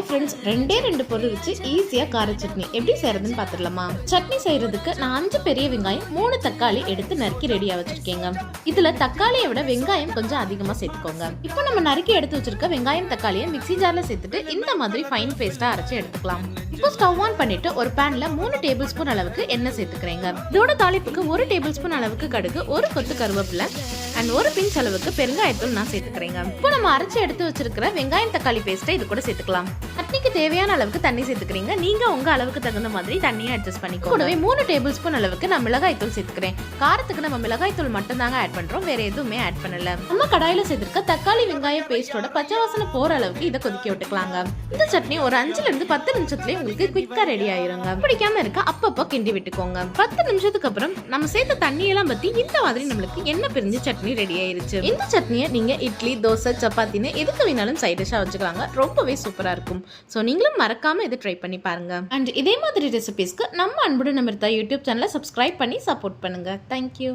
Friends, ரெண்டு பொருள் வச்சு ஈஸியா கார சட்னி எப்படி செய்யறதுன்னு பாத்துடலாமா? சட்னி செய்யறதுக்கு நான் 5 பெரிய வெங்காயம் 3 தக்காளி எடுத்து நறுக்கி ரெடியா வச்சிருக்கேங்க. இதுல தக்காளியை விட வெங்காயம் கொஞ்சம் அதிகமா சேர்த்துக்கோங்க. இப்போ நம்ம நறுக்கி எடுத்து வச்சிருக்க வெங்காயம் தக்காளியை மிக்ஸி ஜார்ல சேர்த்துட்டு இந்த மாதிரி ஃபைன் பேஸ்டா அரைச்சு எடுத்துக்கலாம். இப்போ ஸ்டவ் ஆன் பண்ணிட்டு ஒரு பேன்ல 3 டேபிள் ஸ்பூன் அளவுக்கு எண்ணெய் சேர்த்துக்கிறேங்க. இதோட தாளிப்புக்கு 1 டேபிள் ஸ்பூன் அளவுக்கு கடுகு, 1 கொத்து கருவேப்பிலை அண்ட் 1 பிஞ்ச் அளவுக்கு பெருங்காயத்தூள் நான் சேர்த்துக்கிறேங்க. இப்போ நம்ம அரைச்சு எடுத்து வச்சிருக்கிற வெங்காயம் தக்காளி பேஸ்ட்டை இது கூட சேர்த்துக்கலாம். சட்னிக்கு தேவையான அளவுக்கு தண்ணி சேர்த்துக்கிறீங்க. நீங்க உங்க அளவுக்கு தகுந்த மாதிரி தண்ணியை அட்ஜஸ்ட் பண்ணிக்கோங்க. கூடவே 3 டேபிள் ஸ்பூன் அளவுக்கு நான் மிளகாய் தூள் சேர்த்துக்கிறேன். காரத்துக்கு நம்ம மிளகாய் தூள் மட்டும் தாங்க ஆட் பண்றோம், வேற எதுவுமே ஆட் பண்ணல. நம்ம கடாயில சேர்த்திருக்க தக்காளி வெங்காய பேஸ்டோட பச்சை வாசனை போற அளவுக்கு இதை கொதிக்க விட்டுக்கலாங்க. இந்த சட்னி ஒரு 5ல இருந்து 10 நிமிஷத்துலயே உங்களுக்கு குயிக்கா ரெடி ஆயிருங்க. பிடிக்காம இருக்க அப்பப்போ கிண்டி விட்டுக்கோங்க. 10 நிமிஷத்துக்கு அப்புறம் நம்ம சேர்த்த தண்ணியெல்லாம் பத்தி இந்த மாதிரி நம்மளுக்கு எண்ணெய் பிரிஞ்சு சட்னி ரெடி ஆயிருச்சு. இந்த சட்னியை நீங்க இட்லி, தோசை, சப்பாத்தின்னு எதுக்கு வேணாலும் சைட் டிஷ்ஷா வச்சுக்கலாங்க. ரொம்பவே சூப்பரா இருக்கும். ஸோ நீங்களும் மறக்காம இதை ட்ரை பண்ணி பாருங்க. அண்ட் இதே மாதிரி ரெசிபிஸ்க்கு நம்ம அன்புடன் அமிர்தா யூடியூப் சேனலை சப்ஸ்கிரைப் பண்ணி சப்போர்ட் பண்ணுங்க. தேங்க்யூ.